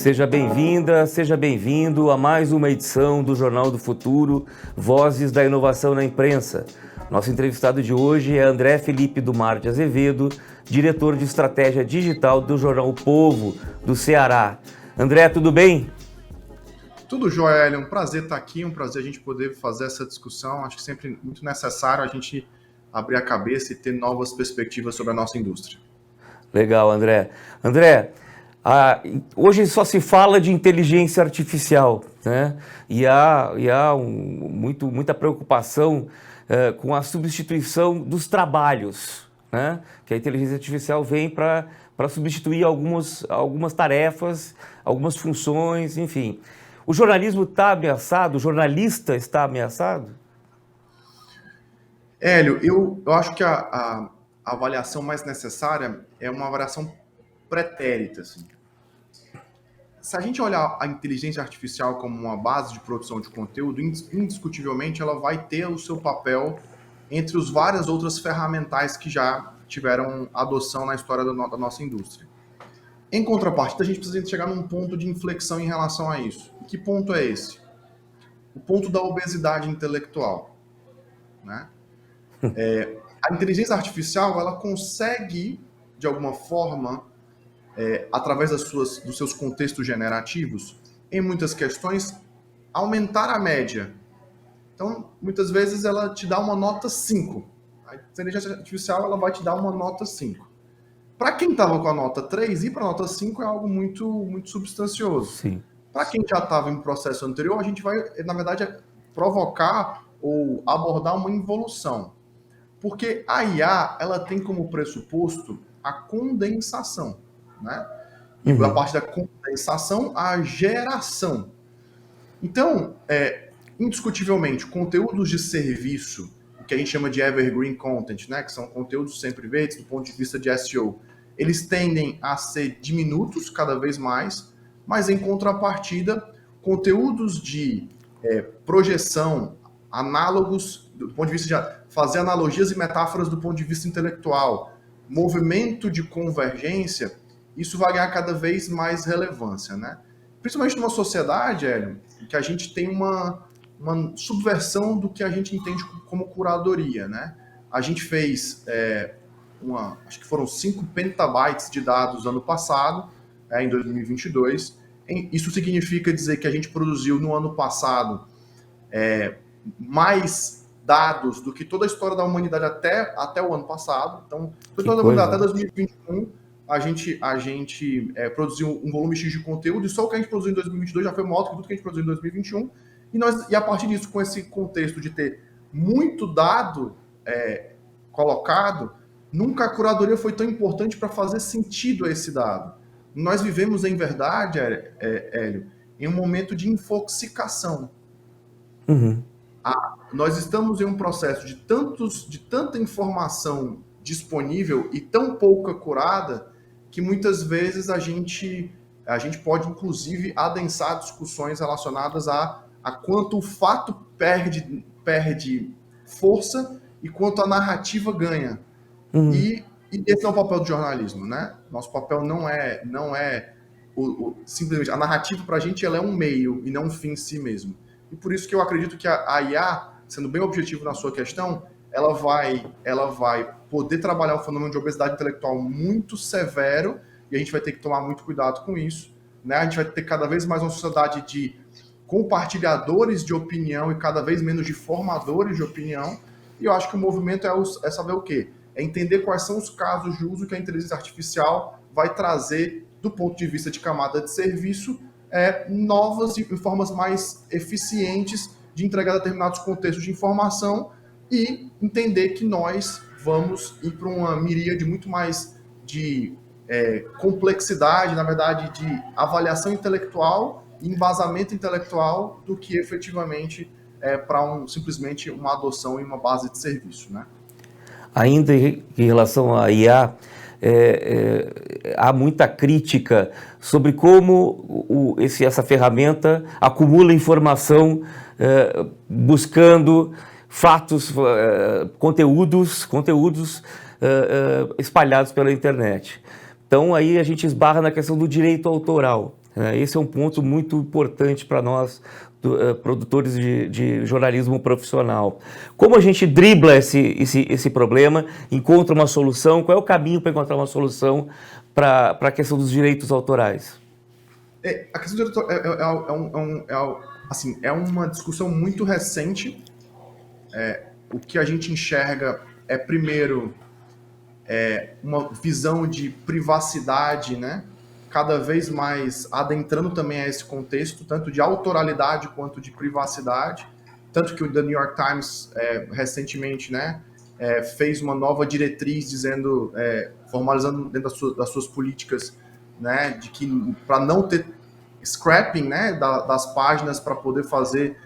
Seja bem-vinda, seja bem-vindo a mais uma edição do Jornal do Futuro, Vozes da Inovação na Imprensa. Nosso entrevistado de hoje é André Felipe Dumar de Azevedo, diretor de estratégia digital do jornal O Povo, do Ceará. André, tudo bem? Tudo jóia, Hélio. Um prazer estar aqui, um prazer a gente poder fazer essa discussão. Acho que sempre muito necessário a gente abrir a cabeça e ter novas perspectivas sobre a nossa indústria. Legal, André. André, hoje só se fala de inteligência artificial, né? E há muita preocupação com a substituição dos trabalhos, né? Que a inteligência artificial vem para substituir algumas tarefas, algumas funções, enfim. O jornalismo está ameaçado? O jornalista está ameaçado? Hélio, eu acho que a avaliação mais necessária é uma avaliação pretérita. Assim. Se a gente olhar a inteligência artificial como uma base de produção de conteúdo, indiscutivelmente ela vai ter o seu papel entre os várias outras ferramentais que já tiveram adoção na história da nossa indústria. Em contrapartida, a gente precisa chegar num ponto de inflexão em relação a isso. E que ponto é esse? O ponto da obesidade intelectual. Né? A inteligência artificial ela consegue, de alguma forma, através dos seus contextos generativos, em muitas questões, aumentar a média. Então, muitas vezes ela te dá uma nota 5. A inteligência artificial ela vai te dar uma nota 5. Para quem estava com a nota 3, ir para a nota 5 é algo muito, muito substancioso. Para quem já estava em processo anterior, a gente vai, na verdade, provocar ou abordar uma involução. Porque a IA ela tem como pressuposto a condensação. Né? E a parte da condensação, a geração. Então, indiscutivelmente, conteúdos de serviço, que a gente chama de evergreen content, né, que são conteúdos sempre verdes do ponto de vista de SEO, eles tendem a ser diminutos cada vez mais, mas em contrapartida, conteúdos de projeção, análogos do ponto de vista de fazer analogias e metáforas do ponto de vista intelectual, movimento de convergência, isso vai ganhar cada vez mais relevância, né? Principalmente numa sociedade, Hélio, que a gente tem uma subversão do que a gente entende como curadoria, né? A gente fez acho que foram 5 petabytes de dados ano passado, em 2022. Isso significa dizer que a gente produziu no ano passado mais dados do que toda a história da humanidade até o ano passado. Então, toda a humanidade até 2021, a gente produziu um volume X de conteúdo, e só o que a gente produziu em 2022 já foi maior do que tudo que a gente produziu em 2021. E a partir disso, com esse contexto de ter muito dado colocado, nunca a curadoria foi tão importante para fazer sentido a esse dado. Nós vivemos, em verdade, Hélio, em um momento de infoxicação. Nós estamos em um processo de tanta informação disponível e tão pouca curada que muitas vezes a gente pode, inclusive, adensar discussões relacionadas a quanto o fato perde força e quanto a narrativa ganha. E esse é o papel do jornalismo, né? Nosso papel não é simplesmente... A narrativa, para a gente, ela é um meio e não um fim em si mesmo. E por isso que eu acredito que a IA, sendo bem objetivo na sua questão, ela vai poder trabalhar um fenômeno de obesidade intelectual muito severo, e a gente vai ter que tomar muito cuidado com isso. Né? A gente vai ter cada vez mais uma sociedade de compartilhadores de opinião e cada vez menos de formadores de opinião. E eu acho que o movimento é saber o quê? É entender quais são os casos de uso que a inteligência artificial vai trazer do ponto de vista de camada de serviço, novas e formas mais eficientes de entregar determinados contextos de informação e entender que nós vamos ir para uma miríade muito mais de complexidade, na verdade, de avaliação intelectual e embasamento intelectual do que efetivamente para simplesmente uma adoção em uma base de serviço, né? Ainda em relação à IA, há muita crítica sobre como essa ferramenta acumula informação buscando fatos, conteúdos espalhados pela internet. Então aí a gente esbarra na questão do direito autoral. Esse é um ponto muito importante para nós, produtores de jornalismo profissional. Como a gente dribla esse problema, encontra uma solução? Qual é o caminho para encontrar uma solução para a questão dos direitos autorais? A questão do direito assim, é uma discussão muito recente. O que a gente enxerga é, primeiro, uma visão de privacidade, né? Cada vez mais adentrando também a esse contexto, tanto de autoralidade quanto de privacidade. Tanto que o The New York Times, recentemente, né, fez uma nova diretriz dizendo, formalizando dentro das suas políticas, né, de que para não ter scrapping, né, das páginas para poder fazer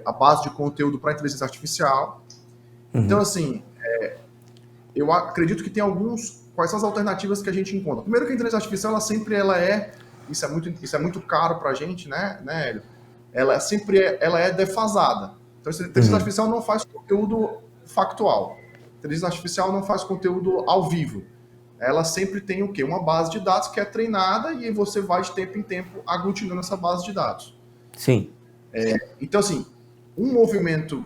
a base de conteúdo para inteligência artificial. Então, assim, eu acredito que tem quais são as alternativas que a gente encontra? Primeiro que a inteligência artificial, isso é muito caro para a gente, né, Hélio? Ela é defasada. Então, a inteligência artificial não faz conteúdo factual. A inteligência artificial não faz conteúdo ao vivo. Ela sempre tem o quê? Uma base de dados que é treinada e você vai de tempo em tempo aglutinando essa base de dados. Sim. Então, assim, um movimento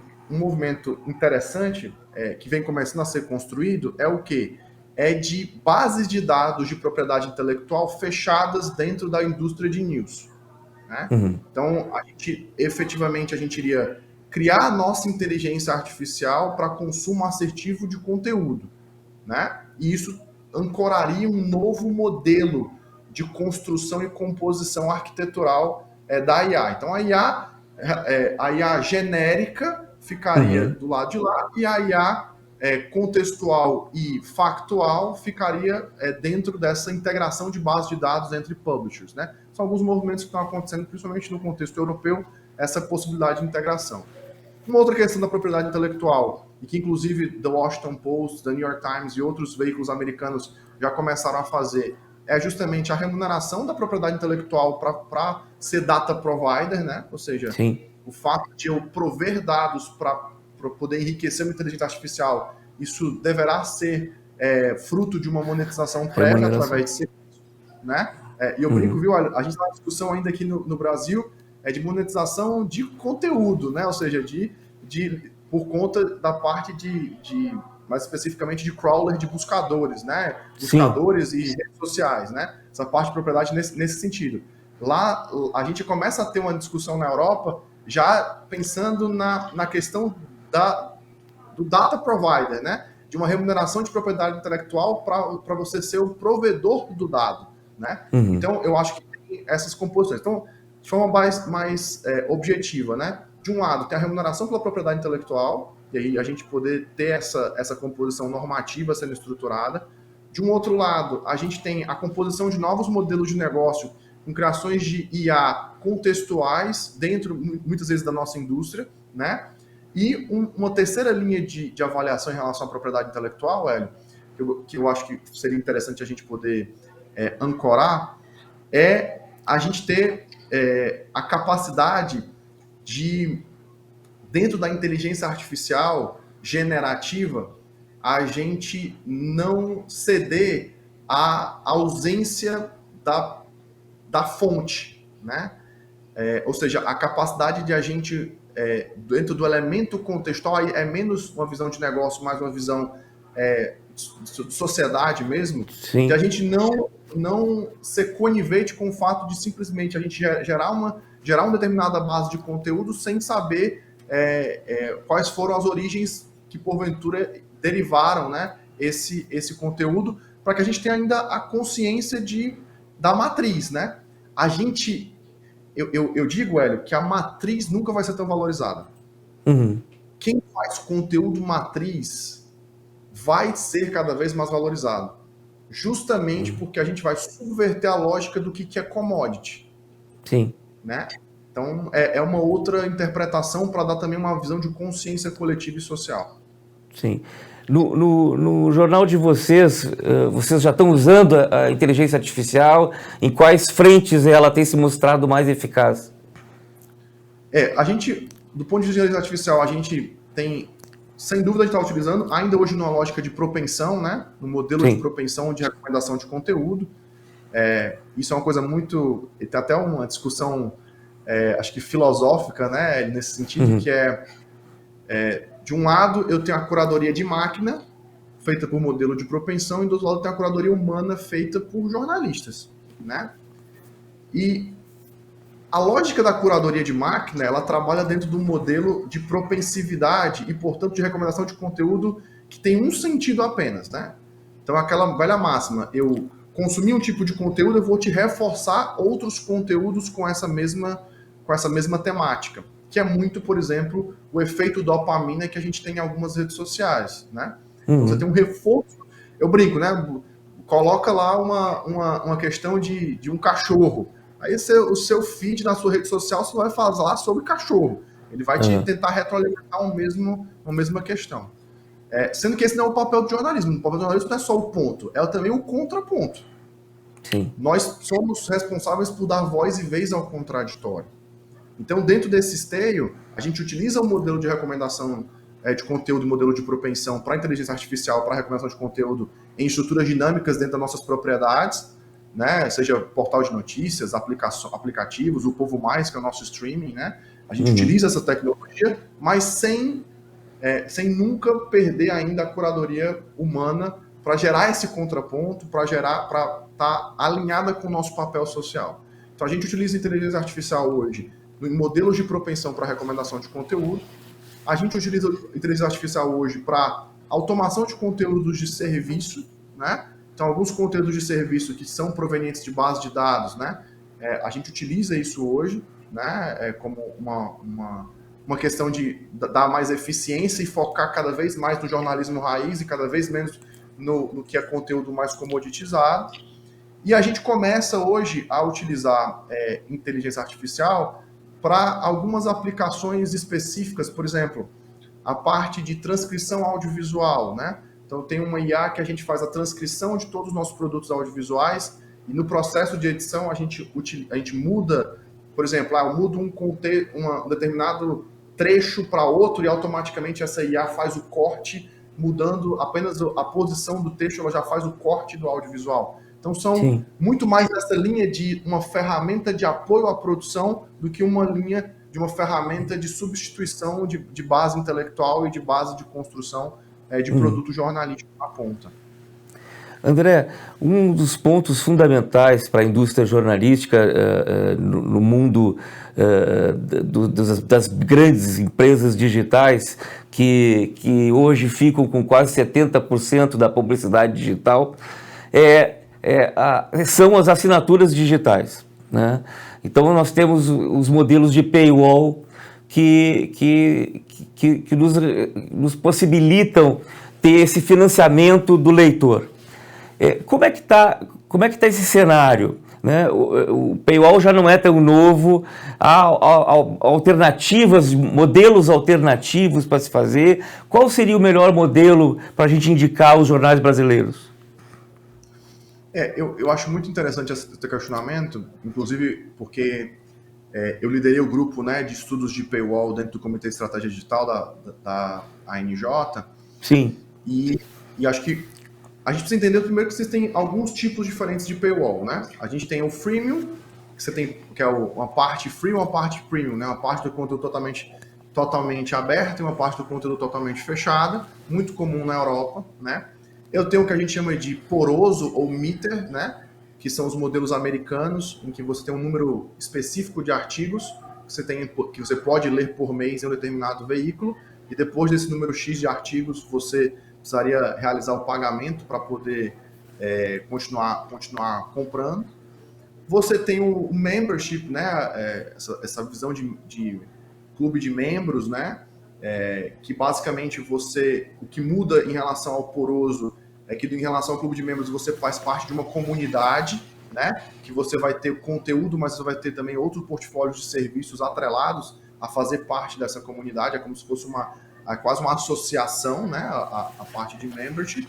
interessante que vem começando a ser construído é o quê? É de bases de dados de propriedade intelectual fechadas dentro da indústria de news. Né? Então, efetivamente, a gente iria criar a nossa inteligência artificial para consumo assertivo de conteúdo. Né? E isso ancoraria um novo modelo de construção e composição arquitetural da IA. Então, a IA genérica ficaria do lado de lá e a IA contextual e factual ficaria dentro dessa integração de base de dados entre publishers. Né? São alguns movimentos que estão acontecendo, principalmente no contexto europeu, essa possibilidade de integração. Uma outra questão da propriedade intelectual, e que inclusive The Washington Post, The New York Times e outros veículos americanos já começaram a fazer, é justamente a remuneração da propriedade intelectual para ser data provider, né? Ou seja, sim, o fato de eu prover dados para poder enriquecer uma inteligência artificial, isso deverá ser fruto de uma monetização prévia através de serviços, né? E eu brinco, viu? A gente está na discussão ainda aqui no Brasil de monetização de conteúdo, né? Ou seja, por conta da parte mais especificamente de crawler de buscadores, né? Buscadores e redes sociais, né? Essa parte de propriedade nesse sentido. Lá, a gente começa a ter uma discussão na Europa já pensando na questão do data provider, né? De uma remuneração de propriedade intelectual para você ser o provedor do dado, né? Então, eu acho que tem essas composições. Então, de forma mais objetiva, né? De um lado, tem a remuneração pela propriedade intelectual, e aí a gente poder ter essa composição normativa sendo estruturada. De um outro lado, a gente tem a composição de novos modelos de negócio com criações de IA contextuais dentro, muitas vezes, da nossa indústria, né? E uma terceira linha de avaliação em relação à propriedade intelectual, Hélio, que eu acho que seria interessante a gente poder ancorar, é a gente ter a capacidade de, dentro da inteligência artificial generativa, a gente não ceder à ausência da fonte, né? Ou seja, a capacidade de a gente, dentro do elemento contextual, é menos uma visão de negócio, mais uma visão de sociedade mesmo, sim, de a gente não ser conivente com o fato de simplesmente a gente gerar uma determinada base de conteúdo sem saber quais foram as origens que porventura derivaram, né, esse conteúdo, para que a gente tenha ainda a consciência da matriz, né? Eu digo, Hélio, que a matriz nunca vai ser tão valorizada. Quem faz conteúdo matriz vai ser cada vez mais valorizado, justamente porque a gente vai subverter a lógica do que é commodity. Sim. Né? Então, é uma outra interpretação para dar também uma visão de consciência coletiva e social. Sim. No jornal de vocês, vocês já estão usando a inteligência artificial? Em quais frentes ela tem se mostrado mais eficaz? A gente, do ponto de vista de inteligência artificial, a gente tem, sem dúvida, a gente está utilizando, ainda hoje numa lógica de propensão, né? No modelo de propensão de recomendação de conteúdo. Isso é uma coisa muito... Tem até uma discussão, acho que filosófica, né, nesse sentido, que de um lado, eu tenho a curadoria de máquina, feita por modelo de propensão, e do outro lado tem a curadoria humana feita por jornalistas, né? E a lógica da curadoria de máquina, ela trabalha dentro de um modelo de propensividade e, portanto, de recomendação de conteúdo que tem um sentido apenas, né? Então, aquela velha máxima, eu consumir um tipo de conteúdo, eu vou te reforçar outros conteúdos com essa mesma temática, que é muito, por exemplo, o efeito dopamina que a gente tem em algumas redes sociais, né? Então, você tem um reforço, eu brinco, né? Coloca lá uma questão de um cachorro. Aí o seu feed na sua rede social você vai falar sobre cachorro. Ele vai te tentar retroalimentar uma mesma questão. Sendo que esse não é o papel do jornalismo. O papel do jornalismo não é só o ponto, é também o contraponto. Sim. Nós somos responsáveis por dar voz e vez ao contraditório. Então, dentro desse esteio, a gente utiliza o modelo de recomendação de conteúdo, modelo de propensão para inteligência artificial, para recomendação de conteúdo em estruturas dinâmicas dentro das nossas propriedades, né? Seja portal de notícias, aplicativos, o Povo Mais, que é o nosso streaming, né? A gente utiliza essa tecnologia, mas sem nunca perder ainda a curadoria humana para gerar esse contraponto, para estar alinhada com o nosso papel social. Então, a gente utiliza a inteligência artificial hoje em modelos de propensão para recomendação de conteúdo. A gente utiliza a inteligência artificial hoje para automação de conteúdos de serviço, né? Então, alguns conteúdos de serviço que são provenientes de base de dados, né? A gente utiliza isso hoje, né? Como uma questão de dar mais eficiência e focar cada vez mais no jornalismo raiz e cada vez menos no que é conteúdo mais comoditizado. E a gente começa hoje a utilizar inteligência artificial para algumas aplicações específicas, por exemplo, a parte de transcrição audiovisual, né? Então, tem uma IA que a gente faz a transcrição de todos os nossos produtos audiovisuais e no processo de edição a gente muda, por exemplo, eu mudo um determinado trecho para outro e automaticamente essa IA faz o corte, mudando apenas a posição do texto, ela já faz o corte do audiovisual. Então, são muito mais nessa linha de uma ferramenta de apoio à produção do que uma linha de uma ferramenta de substituição de base intelectual e de base de construção de produto jornalístico na ponta. André, um dos pontos fundamentais para a indústria jornalística no mundo das grandes empresas digitais que hoje ficam com quase 70% da publicidade digital são as assinaturas digitais, né? Então nós temos os modelos de paywall que nos possibilitam ter esse financiamento do leitor. Como é que tá esse cenário, né? O paywall já não é tão novo, há alternativas, modelos alternativos para se fazer. Qual seria o melhor modelo para a gente indicar aos jornais brasileiros? Eu acho muito interessante esse questionamento, inclusive porque eu liderei o grupo, né, de estudos de paywall dentro do Comitê de Estratégia Digital da ANJ. Sim. E acho que a gente precisa entender primeiro que vocês têm alguns tipos diferentes de paywall, né? A gente tem o freemium, que é uma parte free e uma parte premium, né? Uma parte do conteúdo totalmente aberta e uma parte do conteúdo totalmente fechada, muito comum na Europa, né? Eu tenho o que a gente chama de poroso ou meter, né? Que são os modelos americanos, em que você tem um número específico de artigos que você pode ler por mês em um determinado veículo, e depois desse número X de artigos, você precisaria realizar o pagamento para poder continuar comprando. Você tem o membership, né? Essa visão de clube de membros, né? Que basicamente o que muda em relação ao poroso é que em relação ao clube de membros você faz parte de uma comunidade, né? Que você vai ter conteúdo, mas você vai ter também outros portfólios de serviços atrelados a fazer parte dessa comunidade. É como se fosse quase uma associação, né? A parte de membership.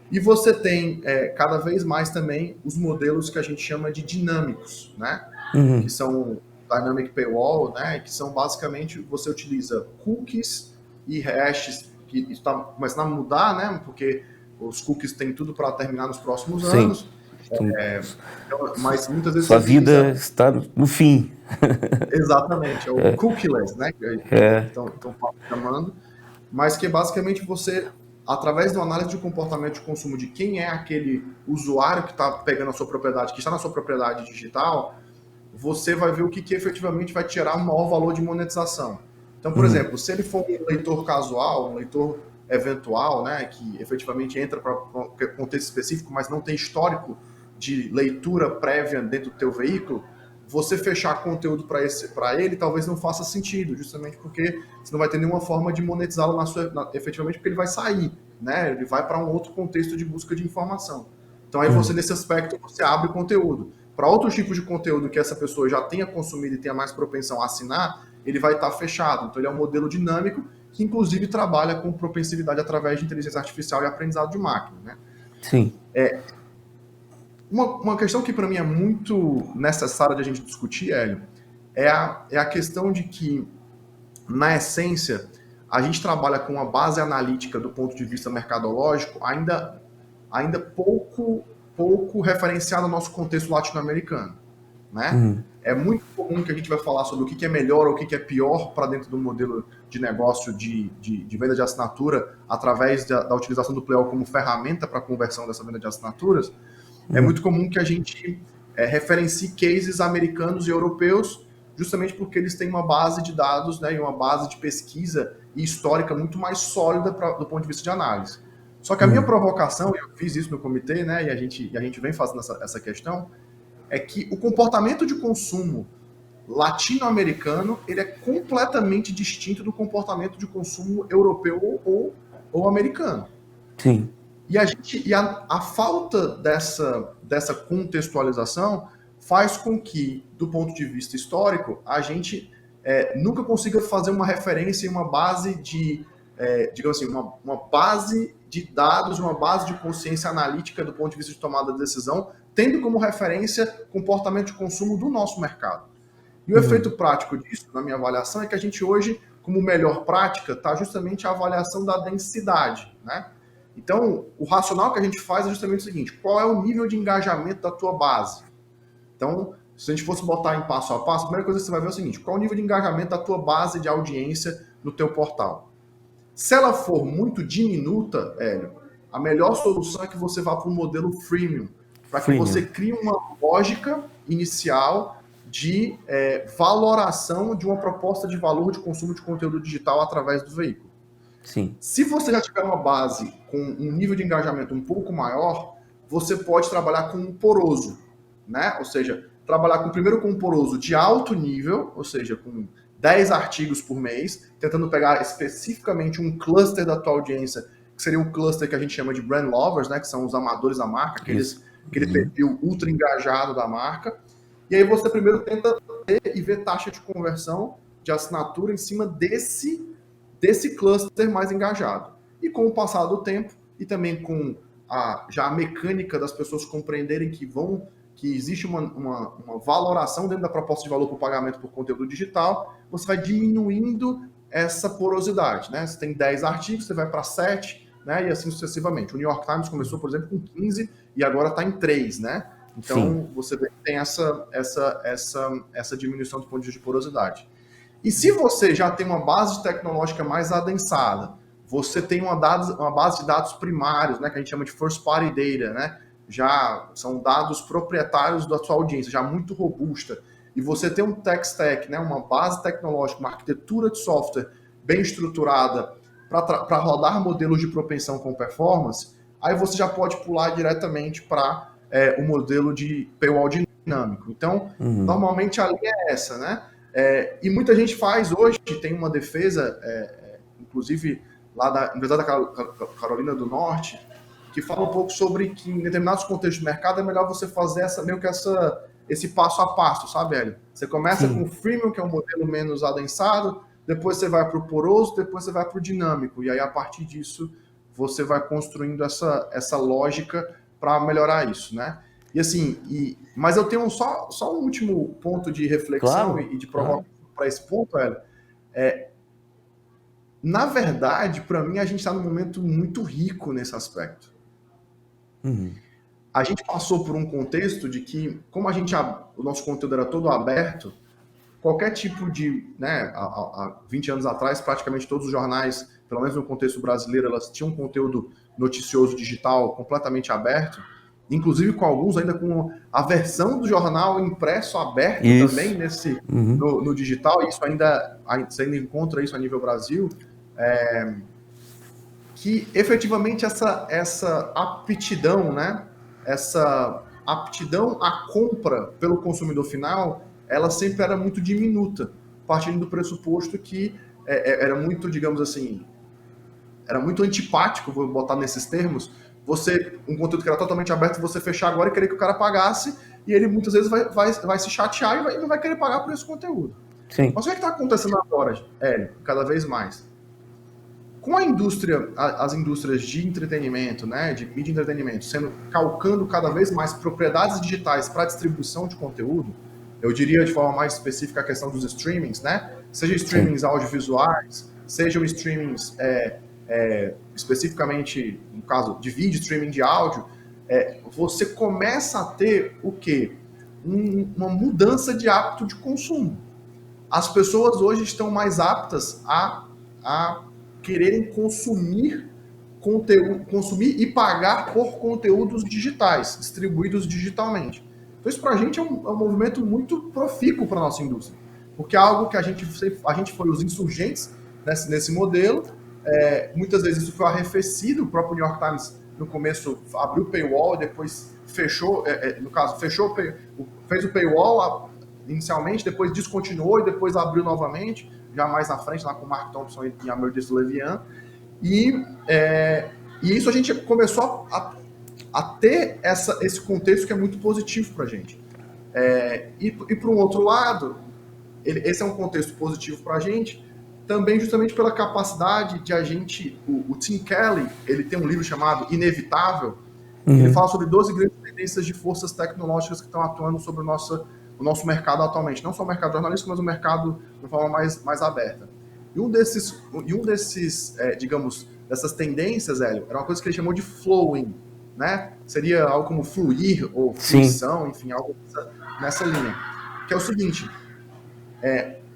E você tem cada vez mais também os modelos que a gente chama de dinâmicos, né? Que são Dynamic Paywall, né? Que são basicamente, você utiliza cookies e hashes, que está começando a mudar, né? Porque os cookies têm tudo para terminar nos próximos anos. Então, mas muitas vezes Sua você vida utiliza está no fim. exatamente, é o cookieless, né? Que É, estão chamando, mas que é basicamente você, através de uma análise de comportamento de consumo de quem é aquele usuário que está pegando a sua propriedade, que está na sua propriedade digital, você vai ver o que efetivamente vai tirar um maior valor de monetização. Então, por exemplo, se ele for um leitor casual, um leitor eventual, né, que efetivamente entra para um contexto específico, mas não tem histórico de leitura prévia dentro do teu veículo, você fechar conteúdo para ele talvez não faça sentido, justamente porque você não vai ter nenhuma forma de monetizá-lo efetivamente, porque ele vai sair, né? Ele vai para um outro contexto de busca de informação. Então aí você, nesse aspecto, você abre conteúdo. Para outros tipos de conteúdo que essa pessoa já tenha consumido e tenha mais propensão a assinar, ele vai estar fechado. Então ele é um modelo dinâmico que, inclusive, trabalha com propensividade através de inteligência artificial e aprendizado de máquina, né? sim. Uma questão que para mim é muito necessária de a gente discutir, Hélio, é a questão de que, na essência, a gente trabalha com uma base analítica do ponto de vista mercadológico ainda pouco referenciada ao nosso contexto latino-americano, né? É muito comum que a gente vai falar sobre o que é melhor ou o que é pior para dentro do modelo de negócio de venda de assinatura através da utilização do Pleo como ferramenta para a conversão dessa venda de assinaturas. É muito comum que a gente referencie cases americanos e europeus justamente porque eles têm uma base de dados, né, e uma base de pesquisa e histórica muito mais sólida do ponto de vista de análise. Só que a minha provocação, e eu fiz isso no comitê, né, e a gente vem fazendo essa questão, é que o comportamento de consumo latino-americano ele é completamente distinto do comportamento de consumo europeu ou americano. Sim. E a falta dessa contextualização faz com que, do ponto de vista histórico, a gente nunca consiga fazer uma referência e uma base digamos assim, uma base de dados, uma base de consciência analítica do ponto de vista de tomada de decisão, tendo como referência comportamento de consumo do nosso mercado. E o efeito prático disso, na minha avaliação, é que a gente hoje, como melhor prática, está justamente a avaliação da densidade, né? Então, o racional que a gente faz é justamente o seguinte: qual é o nível de engajamento da tua base? Então, se a gente fosse botar em passo a passo, a primeira coisa que você vai ver é o seguinte: qual é o nível de engajamento da tua base de audiência no teu portal? Se ela for muito diminuta, Hélio, a melhor solução é que você vá para um modelo freemium, para que você crie uma lógica inicial de valoração de uma proposta de valor de consumo de conteúdo digital através do veículo. Sim. Se você já tiver uma base com um nível de engajamento um pouco maior, você pode trabalhar com um poroso, né? Ou seja, trabalhar primeiro com um poroso de alto nível, ou seja, com 10 artigos por mês, tentando pegar especificamente um cluster da tua audiência, que seria um cluster que a gente chama de brand lovers, né? Que são os amadores da marca, aquele perfil ultra engajado da marca. E aí você primeiro tenta ter e ver taxa de conversão de assinatura em cima desse cluster mais engajado. E com o passar do tempo, e também com já a mecânica das pessoas compreenderem que existe uma valoração dentro da proposta de valor para o pagamento por conteúdo digital, você vai diminuindo essa porosidade, né? Você tem 10 artigos, você vai para 7, né? E assim sucessivamente. O New York Times começou, por exemplo, com 15 e agora está em 3, né? Então, sim, você tem essa diminuição do ponto de vista de porosidade. E se você já tem uma base tecnológica mais adensada, você tem uma base de dados primários, né, que a gente chama de first party data, né? Já são dados proprietários da sua audiência, já muito robusta. E você tem um tech stack, né, uma base tecnológica, uma arquitetura de software bem estruturada para rodar modelos de propensão com performance, aí você já pode pular diretamente para o modelo de paywall dinâmico. Então, normalmente a linha é essa, né? E muita gente faz hoje, tem uma defesa, inclusive lá da Universidade da Carolina do Norte, que fala um pouco sobre que em determinados contextos de mercado é melhor você fazer esse passo a passo, sabe, Hélio? Você começa com o freemium, que é um modelo menos adensado, depois você vai para o poroso, depois você vai para o dinâmico, e aí a partir disso você vai construindo essa lógica para melhorar isso, né? E assim, mas eu tenho só um último ponto de reflexão, claro, e de provocação, claro, para esse ponto, Hélio. Na verdade, para mim, a gente está num momento muito rico nesse aspecto. a gente passou por um contexto de que, como o nosso conteúdo era todo aberto, qualquer tipo de, né, há 20 anos atrás, praticamente todos os jornais, pelo menos no contexto brasileiro, elas tinham um conteúdo noticioso digital completamente aberto, inclusive com alguns ainda com a versão do jornal impresso aberto também no digital, e você ainda encontra isso a nível Brasil, que efetivamente essa aptidão, né, essa aptidão à compra pelo consumidor final, ela sempre era muito diminuta, partindo do pressuposto que era muito, digamos assim, era muito antipático, vou botar nesses termos, um conteúdo que era totalmente aberto, você fechar agora e querer que o cara pagasse, e ele muitas vezes vai se chatear e não vai querer pagar por esse conteúdo. Sim. Mas o que está acontecendo agora, Hélio, cada vez mais? Com as indústrias de entretenimento, né, de mídia e entretenimento, calcando cada vez mais propriedades digitais para distribuição de conteúdo, eu diria de forma mais específica a questão dos streamings, né? Seja streamings audiovisuais, sejam streamings especificamente, no caso de vídeo, streaming de áudio, você começa a ter o quê? Uma mudança de hábito de consumo. As pessoas hoje estão mais aptas a quererem consumir conteúdo, consumir e pagar por conteúdos digitais, distribuídos digitalmente. Então isso para a gente é um movimento muito profícuo para a nossa indústria, porque é algo que a gente foi os insurgentes nesse modelo, muitas vezes isso foi arrefecido, o próprio New York Times no começo abriu o paywall, depois fechou, no caso, fez o paywall inicialmente, depois descontinuou e depois abriu novamente, já mais na frente, lá com o Mark Thompson e a Meredith Levian. E isso a gente começou a ter esse contexto que é muito positivo para a gente. E para um outro lado, esse é um contexto positivo para a gente, também justamente pela capacidade de a gente... O Tim Kelly, ele tem um livro chamado Inevitável, ele fala sobre 12 grandes tendências de forças tecnológicas que estão atuando sobre o nosso mercado atualmente, não só o mercado jornalístico, mas o mercado de forma mais aberta. E um desses digamos, dessas tendências, Hélio, era uma coisa que ele chamou de flowing, né? Seria algo como fluir ou fruição, enfim, algo nessa linha. Que é o seguinte,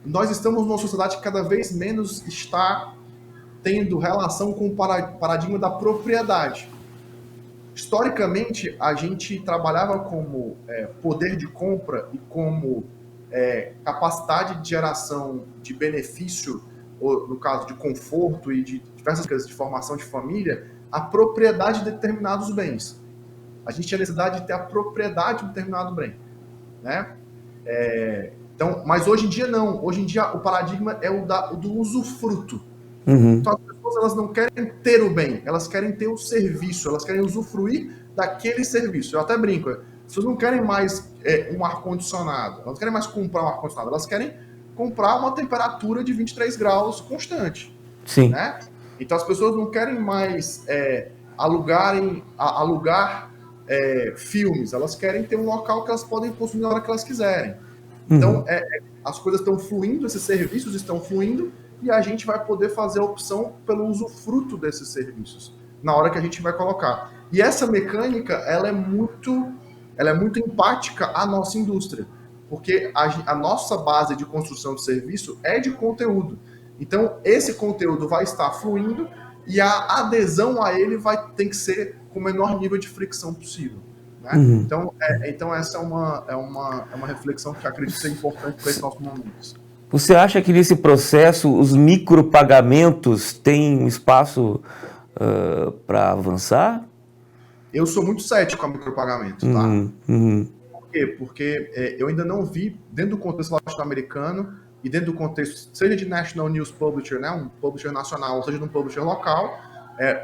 nós estamos numa sociedade que cada vez menos está tendo relação com o paradigma da propriedade. Historicamente, a gente trabalhava como poder de compra e como capacidade de geração de benefício, ou, no caso de conforto e de diversas coisas de formação de família, a propriedade de determinados bens. A gente tinha necessidade de ter a propriedade de determinado bem, né? Então, mas hoje em dia não. Hoje em dia o paradigma é o do usufruto. Então as pessoas elas não querem ter o bem, elas querem ter o serviço, elas querem usufruir daquele serviço. Eu até brinco, as pessoas não querem mais um ar-condicionado, elas não querem mais comprar um ar-condicionado, elas querem comprar uma temperatura de 23 graus constante. Sim. Né? Então as pessoas não querem mais alugar filmes, elas querem ter um local que elas podem consumir na hora que elas quiserem. Então as coisas estão fluindo, esses serviços estão fluindo, e a gente vai poder fazer a opção pelo usufruto desses serviços na hora que a gente vai colocar. E essa mecânica, ela é muito empática à nossa indústria, porque a nossa base de construção de serviço é de conteúdo. Então, esse conteúdo vai estar fluindo e a adesão a ele tem que ser com o menor nível de fricção possível. Né? Então, essa é uma reflexão que acredito ser importante para esses nossos momentos. Você acha que nesse processo os micropagamentos têm um espaço para avançar? Eu sou muito cético a micropagamento, tá? Por quê? Porque eu ainda não vi, dentro do contexto latino-americano e dentro do contexto, seja de National News Publisher, né, um publisher nacional, ou seja de um publisher local,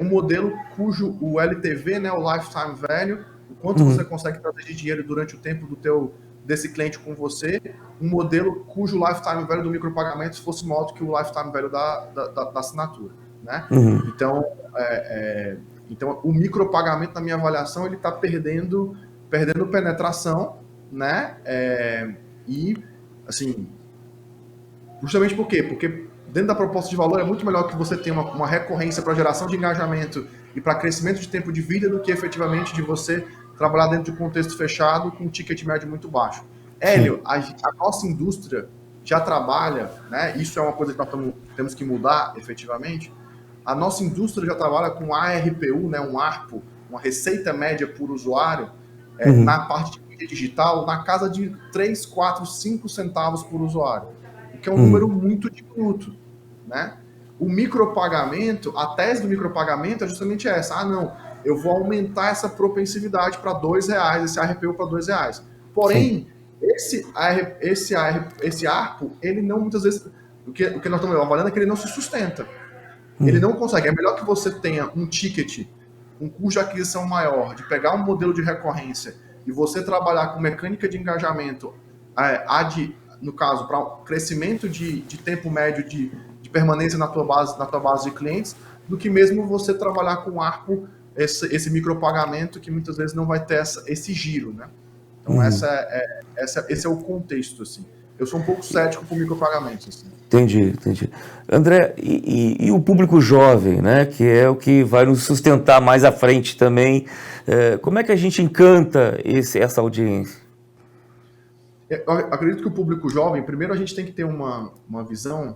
um modelo cujo o LTV, né, o Lifetime Value, o quanto você consegue trazer de dinheiro durante o tempo desse cliente com você, um modelo cujo lifetime value do micropagamento fosse maior do que o lifetime value da assinatura, né? Então, o micropagamento, na minha avaliação, ele está perdendo penetração, né? E, assim, justamente por quê? Porque dentro da proposta de valor é muito melhor que você tenha uma recorrência para geração de engajamento e para crescimento de tempo de vida do que efetivamente de você trabalhar dentro de um contexto fechado com um ticket médio muito baixo. Hélio, a nossa indústria já trabalha, né? Isso é uma coisa que nós temos que mudar efetivamente. A nossa indústria já trabalha com ARPU, né? Um ARPU, uma receita média por usuário, na parte de mídia digital, na casa de 3, 4, 5 centavos por usuário, o que é um número muito diminuto, né? O micropagamento, a tese do micropagamento é justamente essa. Ah, não, eu vou aumentar essa propensividade para R$2, esse ARPU para R$2. Porém, esse ARPU, ele não, muitas vezes, o que nós estamos avaliando é que ele não se sustenta. Ele não consegue. É melhor que você tenha um ticket, um custo de aquisição maior, de pegar um modelo de recorrência e você trabalhar com mecânica de engajamento, no caso, para crescimento de tempo médio de permanência na tua base de clientes, do que mesmo você trabalhar com ARPU, esse micropagamento que muitas vezes não vai ter esse giro, né? Então, esse é o contexto, assim. Eu sou um pouco cético com micropagamentos, assim. Entendi. André, e o público jovem, né, que é o que vai nos sustentar mais à frente também, como é que a gente encanta essa audiência? Eu acredito que o público jovem, primeiro a gente tem que ter uma visão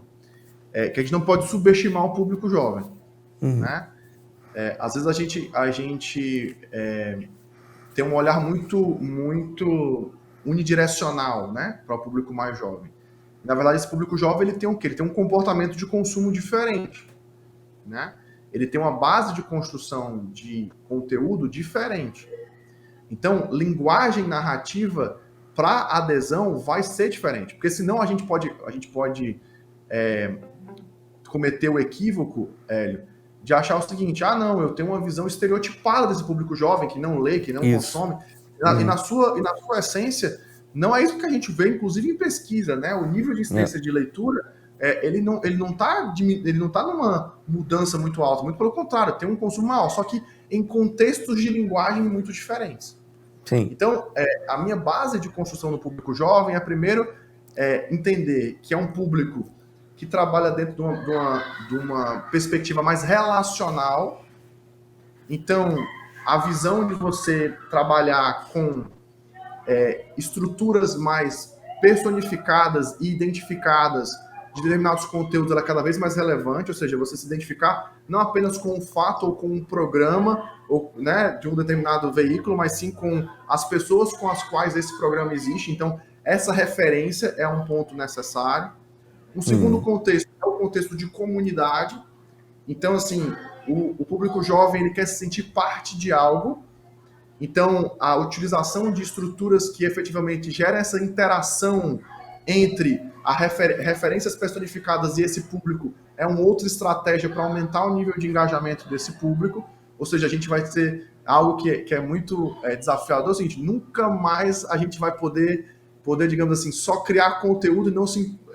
que a gente não pode subestimar o público jovem, né? Às vezes a gente tem um olhar muito unidirecional, né, para o público mais jovem. Na verdade, esse público jovem, ele tem o quê? Ele tem um comportamento de consumo diferente, né? Ele tem uma base de construção de conteúdo diferente. Então, linguagem narrativa para adesão vai ser diferente, porque senão a gente pode cometer o equívoco, Hélio, de achar o seguinte: ah, não, eu tenho uma visão estereotipada desse público jovem que não lê, que não consome. E na sua essência, não é isso que a gente vê, inclusive em pesquisa, né? O nível de incidência de leitura, ele não tá numa mudança muito alta, muito pelo contrário, tem um consumo maior, só que em contextos de linguagem muito diferentes. Sim. Então, a minha base de construção do público jovem é, primeiro, entender que é um público que trabalha dentro de uma perspectiva mais relacional. Então, a visão de você trabalhar com estruturas mais personificadas e identificadas de determinados conteúdos, ela é cada vez mais relevante, ou seja, você se identificar não apenas com um fato ou com um programa, ou, né, de um determinado veículo, mas sim com as pessoas com as quais esse programa existe. Então, essa referência é um ponto necessário. Um segundo contexto é o contexto de comunidade. Então, assim, o público jovem, ele quer se sentir parte de algo. Então, a utilização de estruturas que efetivamente geram essa interação entre referências personificadas e esse público é uma outra estratégia para aumentar o nível de engajamento desse público. Ou seja, a gente vai ter algo que é muito desafiador. É o seguinte: nunca mais a gente vai poder, digamos assim, só criar conteúdo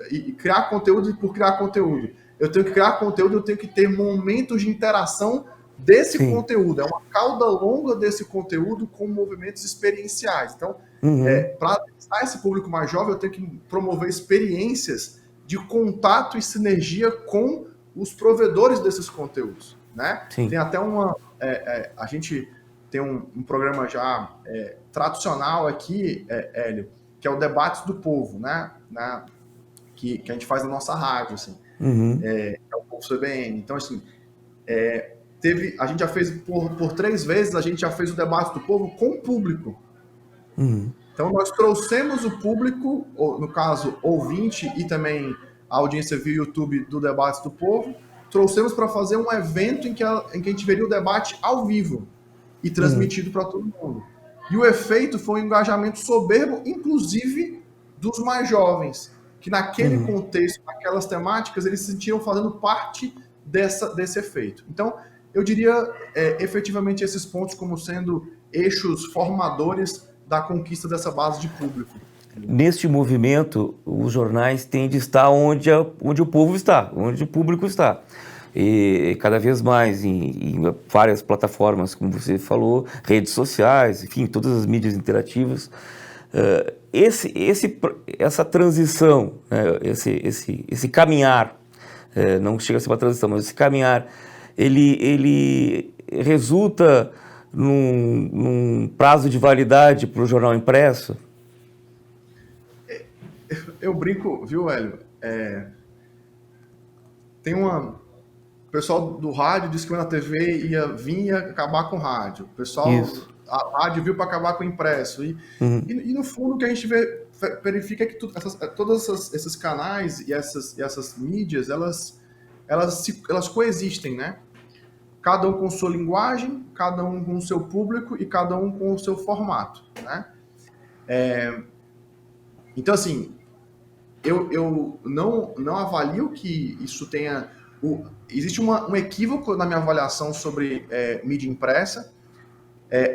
e criar conteúdo por criar conteúdo. Eu tenho que criar conteúdo, eu tenho que ter momentos de interação desse conteúdo. É uma cauda longa desse conteúdo com movimentos experienciais. Então, para adensar esse público mais jovem, eu tenho que promover experiências de contato e sinergia com os provedores desses conteúdos, né? Tem até a gente tem um programa já tradicional aqui, Hélio, que é o Debates do Povo, né? Que a gente faz na nossa rádio, assim. É o Povo CBN. Então, assim, a gente já fez por 3 vezes, a gente já fez o Debate do Povo com o público. Então, nós trouxemos o público, no caso, ouvinte e também a audiência via YouTube do Debate do Povo, trouxemos para fazer um evento em que a gente veria o debate ao vivo e transmitido para todo mundo. E o efeito foi um engajamento soberbo, inclusive dos mais jovens, que naquele contexto, naquelas temáticas, eles se sentiam fazendo parte desse efeito. Então, eu diria efetivamente esses pontos como sendo eixos formadores da conquista dessa base de público. Neste movimento, os jornais têm de estar onde o povo está, onde o público está. E cada vez mais em várias plataformas, como você falou, redes sociais, enfim, todas as mídias interativas. Essa transição, esse caminhar, não chega a ser uma transição, mas esse caminhar, ele resulta num prazo de validade para o jornal impresso? Eu brinco, viu, Hélio? Tem o pessoal do rádio disse que na TV ia acabar com o rádio. O pessoal, Isso. a rádio viu para acabar com o impresso. E no fundo o que a gente verifica é que todos esses canais e essas mídias, elas coexistem, né? Cada um com sua linguagem, cada um com o seu público e cada um com o seu formato, né? Então, assim, eu não avalio que isso tenha... Existe um equívoco na minha avaliação sobre mídia impressa.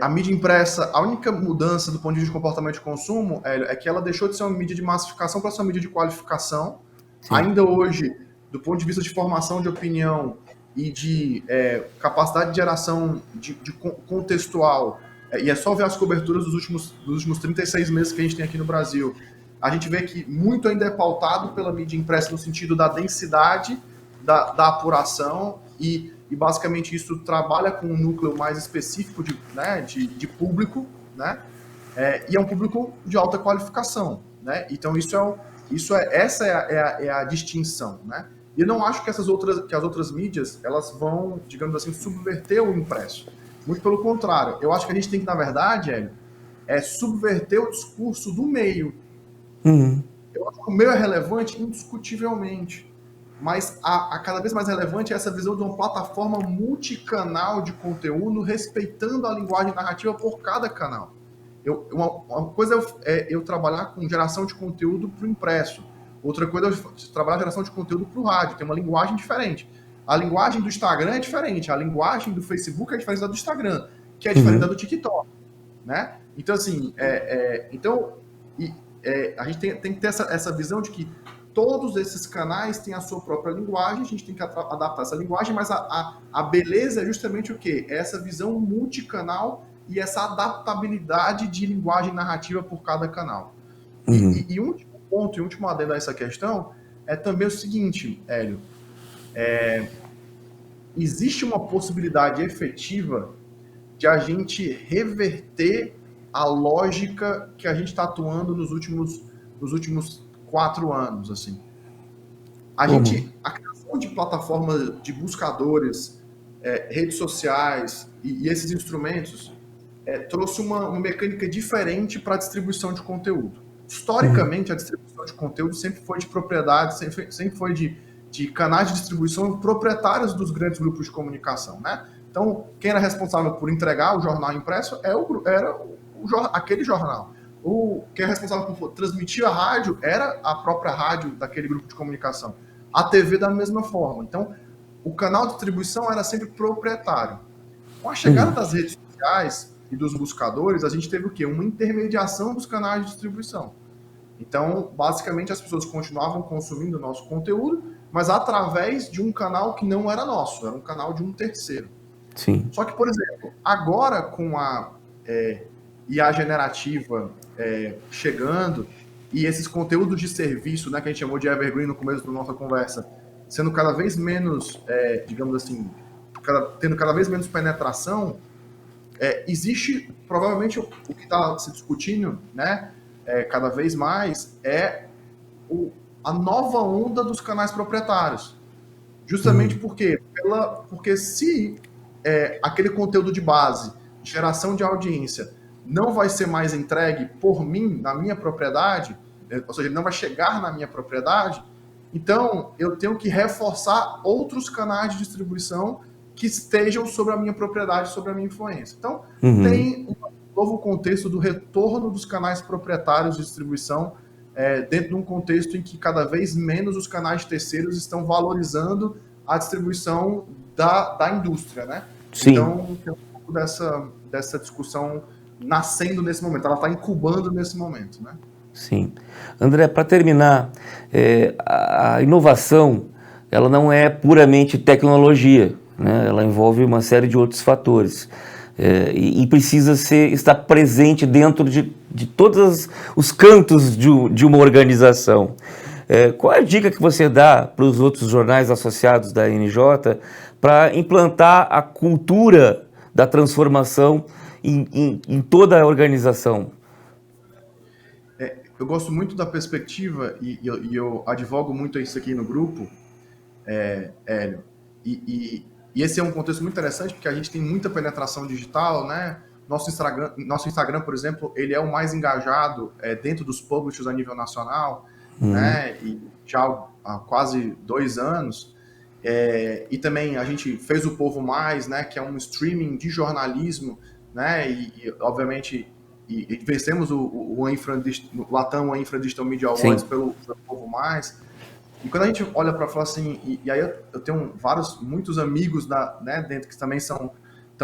A mídia impressa, a única mudança do ponto de vista de comportamento de consumo é que ela deixou de ser uma mídia de massificação para ser uma mídia de qualificação. Sim. Ainda hoje, do ponto de vista de formação de opinião e de capacidade de geração de contextual, e é só ver as coberturas dos últimos 36 meses que a gente tem aqui no Brasil, a gente vê que muito ainda é pautado pela mídia impressa no sentido da densidade, da apuração e basicamente isso trabalha com um núcleo mais específico de público, né? E é um público de alta qualificação, né? Então essa é a distinção, né? E eu não acho que as outras mídias elas vão, digamos assim, subverter o impresso. Muito pelo contrário, eu acho que a gente tem que, na verdade, Hélio, subverter o discurso do meio. Eu acho que o meio é relevante indiscutivelmente. Mas a cada vez mais relevante é essa visão de uma plataforma multicanal de conteúdo, respeitando a linguagem narrativa por cada canal. Uma coisa é eu trabalhar com geração de conteúdo para o impresso, outra coisa é trabalhar geração de conteúdo para o rádio, tem uma linguagem diferente. A linguagem do Instagram é diferente, a linguagem do Facebook é diferente da do Instagram, que é diferente da do TikTok, né? Então, assim, a gente tem que ter essa visão de que todos esses canais têm a sua própria linguagem, a gente tem que adaptar essa linguagem, mas a beleza é justamente o quê? É essa visão multicanal e essa adaptabilidade de linguagem narrativa por cada canal. E um último ponto, e um último adendo a essa questão, é também o seguinte, Hélio, existe uma possibilidade efetiva de a gente reverter a lógica que a gente está atuando nos últimos 4 anos, assim. A criação de plataformas de buscadores, redes sociais e esses instrumentos trouxe uma mecânica diferente para a distribuição de conteúdo. Historicamente, a distribuição de conteúdo sempre foi de propriedade, sempre foi de canais de distribuição proprietários dos grandes grupos de comunicação, né? Então, quem era responsável por entregar o jornal impresso era aquele jornal. Quem é responsável por transmitir a rádio era a própria rádio daquele grupo de comunicação. A TV da mesma forma. Então, o canal de distribuição era sempre proprietário. Com a chegada das redes sociais e dos buscadores, a gente teve o quê? Uma intermediação dos canais de distribuição. Então, basicamente, as pessoas continuavam consumindo o nosso conteúdo, mas através de um canal que não era nosso, era um canal de um terceiro. Sim. Só que, por exemplo, agora com a IA generativa chegando e esses conteúdos de serviço, né, que a gente chamou de evergreen no começo da nossa conversa, sendo cada vez menos, digamos assim, tendo cada vez menos penetração, existe provavelmente o que está se discutindo, né, cada vez mais a nova onda dos canais proprietários. Justamente porque se aquele conteúdo de base, geração de audiência, não vai ser mais entregue por mim, na minha propriedade, ou seja, ele não vai chegar na minha propriedade, então eu tenho que reforçar outros canais de distribuição que estejam sobre a minha propriedade, sobre a minha influência. Então, tem um novo contexto do retorno dos canais proprietários de distribuição dentro de um contexto em que cada vez menos os canais terceiros estão valorizando a distribuição da indústria, né? Sim. Então, tem um pouco dessa discussão nascendo nesse momento, ela está incubando nesse momento, né? Sim. André, para terminar, a inovação, ela não é puramente tecnologia, né? Ela envolve uma série de outros fatores e precisa estar presente dentro de todos os cantos de uma organização. Qual é a dica que você dá para os outros jornais associados da NJ para implantar a cultura da transformação em toda a organização? Eu gosto muito da perspectiva e eu advogo muito isso aqui no grupo, Hélio. E esse é um contexto muito interessante porque a gente tem muita penetração digital, né? Nosso Instagram, por exemplo, ele é o mais engajado dentro dos publishers a nível nacional, né? E já há quase 2 anos. E também a gente fez o Povo Mais, né? Que é um streaming de jornalismo, né? Obviamente e vencemos o Latam Infra Digital Media Awards Sim. pelo Povo Mais. E quando a gente olha para falar assim, e aí eu tenho muitos amigos né, dentro que também estão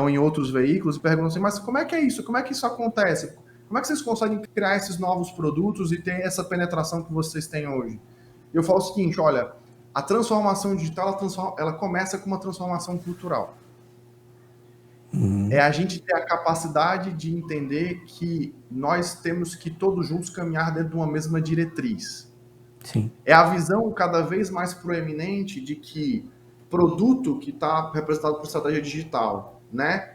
em outros veículos e perguntam assim, mas como é que é isso? Como é que isso acontece? Como é que vocês conseguem criar esses novos produtos e ter essa penetração que vocês têm hoje? E eu falo o seguinte, olha, a transformação digital, ela começa com uma transformação cultural. É a gente ter a capacidade de entender que nós temos que todos juntos caminhar dentro de uma mesma diretriz. Sim. É a visão cada vez mais proeminente de que produto que está representado por estratégia digital, né?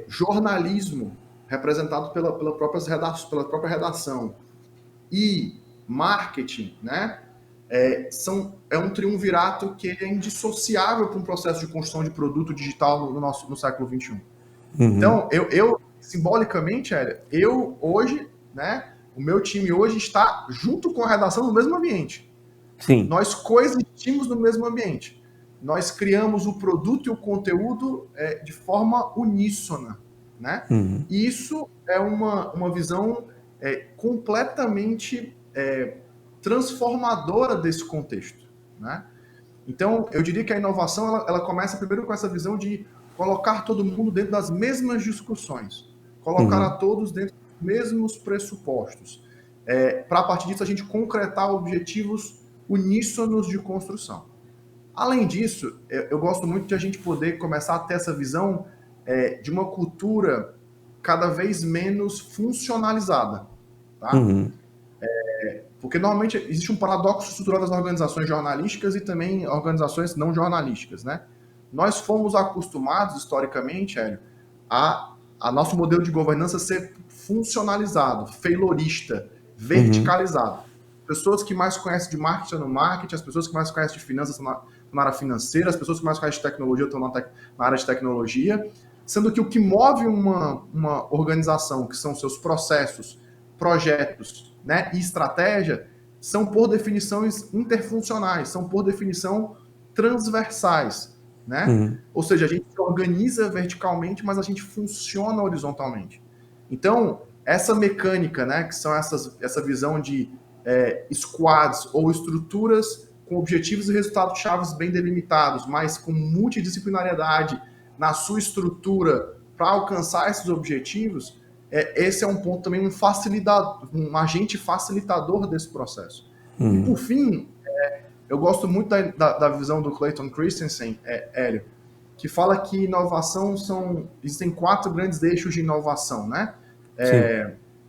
Jornalismo representado pela própria redação e marketing, né? É um triunvirato que é indissociável para um processo de construção de produto digital no século XXI. Então, eu simbolicamente, eu hoje, né? O meu time hoje está junto com a redação no mesmo ambiente. Sim. Nós coexistimos no mesmo ambiente. Nós criamos o produto e o conteúdo de forma uníssona, né? E isso é uma visão completamente transformadora desse contexto, né? Então, eu diria que a inovação ela começa primeiro com essa visão de colocar todo mundo dentro das mesmas discussões, colocar a todos dentro dos mesmos pressupostos, para a partir disso a gente concretar objetivos uníssonos de construção. Além disso, eu gosto muito de a gente poder começar a ter essa visão de uma cultura cada vez menos funcionalizada, tá? Porque normalmente existe um paradoxo estrutural das organizações jornalísticas e também organizações não jornalísticas, né? Nós fomos acostumados, historicamente, Hélio, a nosso modelo de governança ser funcionalizado, failorista, verticalizado. Pessoas que mais conhecem de marketing no marketing, as pessoas que mais conhecem de finanças estão na área financeira, as pessoas que mais conhecem de tecnologia estão na área de tecnologia, sendo que o que move uma organização, que são seus processos, projetos, né, e estratégia, são por definição interfuncionais, são por definição transversais, né? Ou seja, a gente se organiza verticalmente, mas a gente funciona horizontalmente. Então, essa mecânica, né, que são essa visão de squads ou estruturas com objetivos e resultados chaves bem delimitados, mas com multidisciplinariedade na sua estrutura para alcançar esses objetivos, esse é um ponto também, um agente facilitador desse processo. E por fim, eu gosto muito da visão do Clayton Christensen, Hélio, que fala que inovação existem 4 grandes eixos de inovação, né?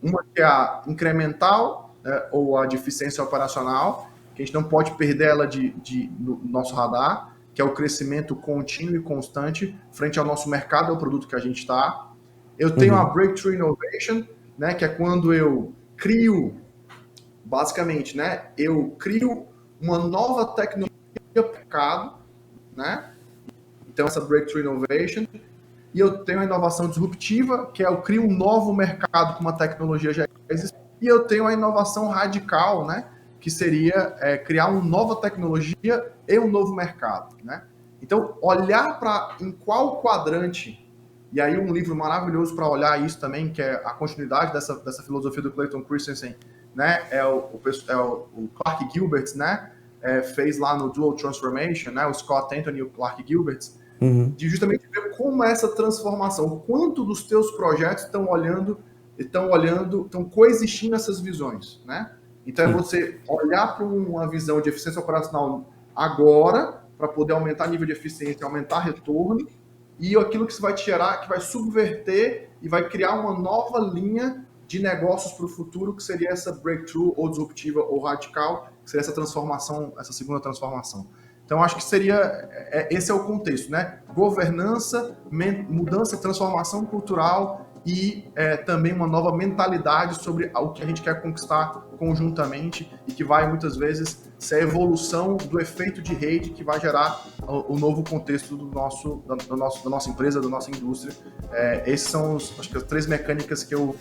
Uma que é a incremental, ou a de eficiência operacional, que a gente não pode perder ela no nosso radar, que é o crescimento contínuo e constante frente ao nosso mercado, ao produto que a gente está. Eu tenho a Breakthrough Innovation, né, que é quando eu crio, basicamente, né, eu crio uma nova tecnologia para o mercado, né? Então, essa Breakthrough Innovation. E eu tenho a inovação disruptiva, que é eu crio um novo mercado com uma tecnologia já existente. E eu tenho a inovação radical, né, que seria criar uma nova tecnologia e um novo mercado, né? Então, olhar para em qual quadrante. E aí um livro maravilhoso para olhar isso também, que é a continuidade dessa filosofia do Clayton Christensen, né? É o Clark Gilbert, né? Fez lá no Dual Transformation, né? O Scott Anthony e o Clark Gilbert, de justamente ver como é essa transformação, o quanto dos teus projetos estão coexistindo essas visões, né? Então é você olhar para uma visão de eficiência operacional agora, para poder aumentar nível de eficiência, aumentar retorno, e aquilo que isso vai te gerar, que vai subverter e vai criar uma nova linha de negócios para o futuro, que seria essa breakthrough, ou disruptiva, ou radical, que seria essa transformação, essa segunda transformação. Então, acho que esse é o contexto, né? Governança, mudança, transformação cultural e também uma nova mentalidade sobre o que a gente quer conquistar conjuntamente e que vai, muitas vezes, ser a evolução do efeito de rede que vai gerar o novo contexto da nossa empresa, da nossa indústria. Esses são, acho que, as 3 mecânicas que eu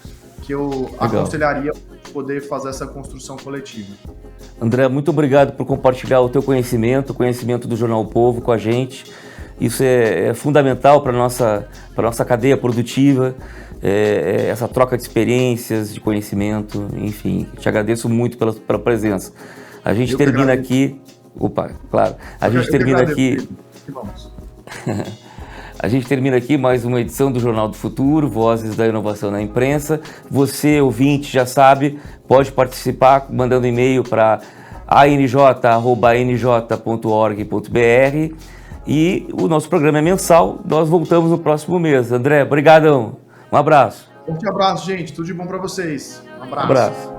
aconselharia para poder fazer essa construção coletiva. André, muito obrigado por compartilhar o teu conhecimento, o conhecimento do Jornal O Povo com a gente. Isso é fundamental para a nossa cadeia produtiva, essa troca de experiências, de conhecimento, enfim. Te agradeço muito pela presença. A gente termina aqui... Opa, claro. A gente termina aqui... A gente termina aqui mais uma edição do Jornal do Futuro, Vozes da Inovação na Imprensa. Você, ouvinte, já sabe, pode participar mandando e-mail para anj@anj.org.br. E o nosso programa é mensal, nós voltamos no próximo mês. André, brigadão. Um abraço. Um forte abraço, gente. Tudo de bom para vocês. Um abraço. Um abraço.